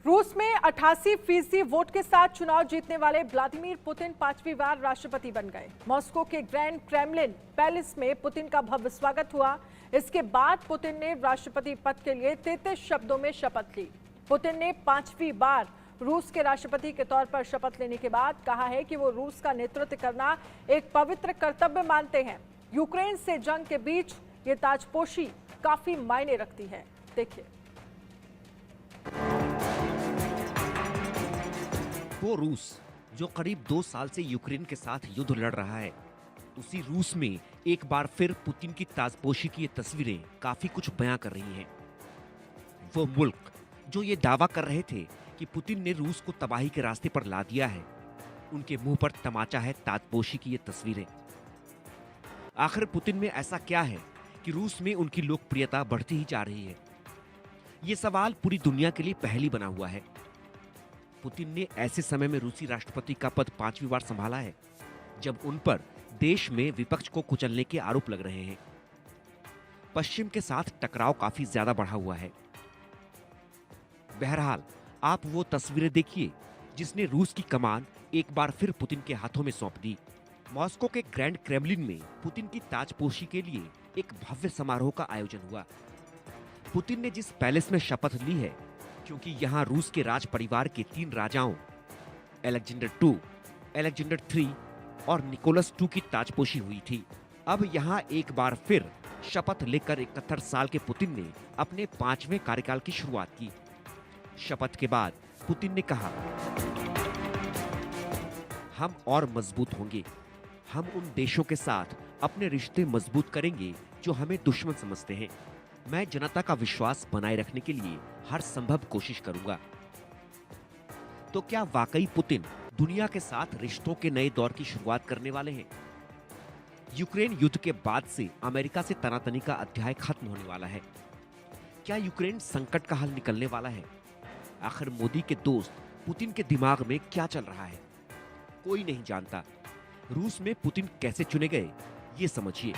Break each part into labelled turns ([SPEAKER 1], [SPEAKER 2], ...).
[SPEAKER 1] रूस में 88% वोट के साथ चुनाव जीतने वाले व्लादिमीर पुतिन 5वीं बार राष्ट्रपति बन गए। मॉस्को के ग्रैंड क्रेमलिन पैलेस में पुतिन का भव्य स्वागत हुआ। इसके बाद पुतिन ने राष्ट्रपति पद के लिए 33 शब्दों में शपथ ली। पुतिन ने 5वीं बार रूस के राष्ट्रपति के तौर पर शपथ लेने के बाद कहा है कि वो रूस का नेतृत्व करना एक पवित्र कर्तव्य मानते हैं। यूक्रेन से जंग के बीच ये ताजपोशी काफी मायने रखती है। देखिए,
[SPEAKER 2] वो रूस जो करीब 2 साल से यूक्रेन के साथ युद्ध लड़ रहा है, उसी रूस में एक बार फिर पुतिन की ताजपोशी की ये तस्वीरें काफी कुछ बयां कर रही हैं। वो मुल्क जो ये दावा कर रहे थे कि पुतिन ने रूस को तबाही के रास्ते पर ला दिया है, उनके मुंह पर तमाचा है ताजपोशी की ये तस्वीरें। आखिर पुतिन में ऐसा क्या है कि रूस में उनकी लोकप्रियता बढ़ती ही जा रही है? ये सवाल पूरी दुनिया के लिए पहेली बना हुआ है। पुतिन ने ऐसे समय में रूसी राष्ट्रपति का पद 5वीं बार संभाला है जब उन पर देश में विपक्ष को कुचलने के आरोप लग रहे हैं। पश्चिम के साथ टकराव काफी ज्यादा बढ़ा हुआ है। बहरहाल, आप वो तस्वीरें देखिए जिसने रूस की कमान एक बार फिर पुतिन के हाथों में सौंप दी। मॉस्को के ग्रैंड क्रेमलिन में पुतिन की ताजपोशी के लिए एक भव्य समारोह का आयोजन हुआ। पुतिन ने जिस पैलेस में शपथ ली है, क्योंकि यहाँ रूस के राज परिवार के 3 राजाओं अलेक्जेंडर II, अलेक्जेंडर III और निकोलस II की ताजपोशी हुई थी। अब यहाँ एक बार फिर शपथ लेकर 71 साल के पुतिन ने अपने 5वें कार्यकाल की शुरुआत की। शपथ के बाद पुतिन ने कहा, हम और मजबूत होंगे। हम उन देशों के साथ अपने रिश्ते मजबूत करेंगे जो हमें दुश्मन समझते हैं। मैं जनता का विश्वास बनाए रखने के लिए हर संभव कोशिश करूंगा। तो क्या वाकई पुतिन दुनिया के साथ रिश्तों के नए दौर की शुरुआत करने वाले हैं? यूक्रेन युद्ध के बाद से अमेरिका से तनातनी का अध्याय खत्म होने वाला है। क्या यूक्रेन संकट का हल निकलने वाला है? आखिर मोदी के दोस्त पुतिन के दिमाग में क्या चल रहा है, कोई नहीं जानता। रूस में पुतिन कैसे चुने गए, ये समझिए।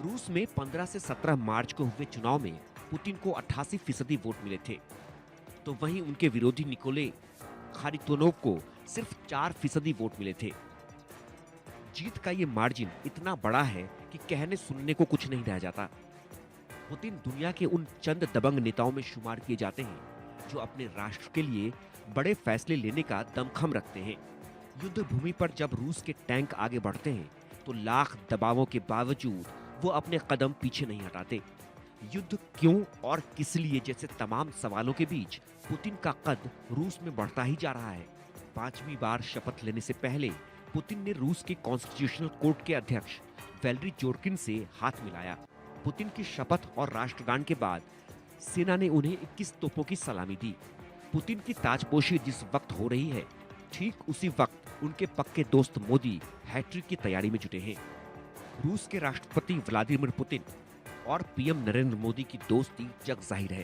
[SPEAKER 2] रूस में 15 से 17 मार्च को हुए चुनाव में पुतिन को 88% वोट मिले थे, तो वहीं उनके विरोधी निकोले खारितोनोव को सिर्फ 4% वोट मिले थे। जीत का ये मार्जिन इतना बड़ा है कि कहने सुनने को कुछ नहीं रह जाता। पुतिन दुनिया के उन चंद दबंग नेताओं में शुमार किए जाते हैं जो अपने राष्ट्र के लिए बड़े फैसले लेने का दमखम रखते हैं। युद्ध भूमि पर जब रूस के टैंक आगे बढ़ते हैं तो लाख दबावों के बावजूद वो अपने कदम पीछे नहीं हटाते। युद्ध क्यों और किस लिए जैसे तमाम सवालों के बीच पुतिन का कद रूस में बढ़ता ही जा रहा है। 5वीं बार शपथ लेने से पहले पुतिन ने रूस के कॉन्स्टिट्यूशनल कोर्ट के अध्यक्ष वैलेरी जोरकिन से हाथ मिलाया। पुतिन की शपथ और राष्ट्रगान के बाद सेना ने उन्हें 21 तोपों की सलामी दी। पुतिन की ताजपोशी जिस वक्त हो रही है, ठीक उसी वक्त उनके पक्के दोस्त मोदी हैट्रिक की तैयारी में जुटे हैं। रूस के राष्ट्रपति व्लादिमीर पुतिन और पीएम नरेंद्र मोदी की दोस्ती जग जाहिर है।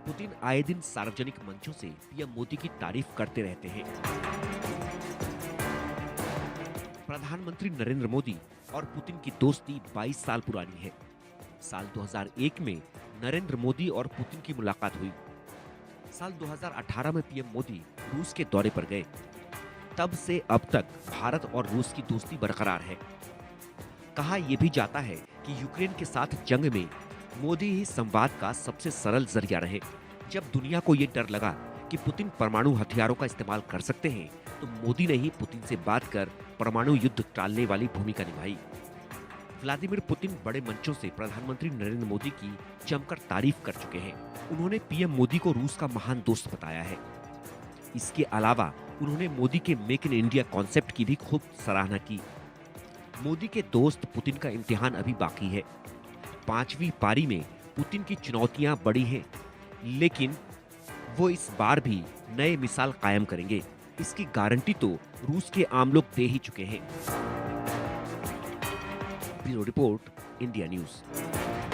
[SPEAKER 2] पुतिन आए दिन सार्वजनिक मंचों से पीएम मोदी की तारीफ करते रहते हैं। प्रधानमंत्री नरेंद्र मोदी और पुतिन की दोस्ती 22 साल पुरानी है। साल 2001 में नरेंद्र मोदी और पुतिन की मुलाकात हुई। साल 2018 में पीएम मोदी रूस के दौरे पर गए। तब से अब तक भारत और रूस की दोस्ती बरकरार है। कहा यह भी जाता है कि यूक्रेन के साथ जंग में मोदी ही संवाद का सबसे सरल जरिया रहे। जब दुनिया को ये डर लगा कि पुतिन परमाणु हथियारों का इस्तेमाल कर सकते हैं, तो मोदी ने ही पुतिन से बात कर परमाणु युद्ध टालने वाली भूमिका निभाई। व्लादिमीर पुतिन बड़े मंचों से प्रधानमंत्री नरेंद्र मोदी की जमकर तारीफ कर चुके हैं। उन्होंने पीएम मोदी को रूस का महान दोस्त बताया है। इसके अलावा उन्होंने मोदी के मेक इन इंडिया कॉन्सेप्ट की भी खूब सराहना की। मोदी के दोस्त पुतिन का इम्तिहान अभी बाकी है। 5वीं पारी में पुतिन की चुनौतियां बड़ी हैं, लेकिन वो इस बार भी नए मिसाल कायम करेंगे। इसकी गारंटी तो रूस के आम लोग दे ही चुके हैं। Bureau report, India news.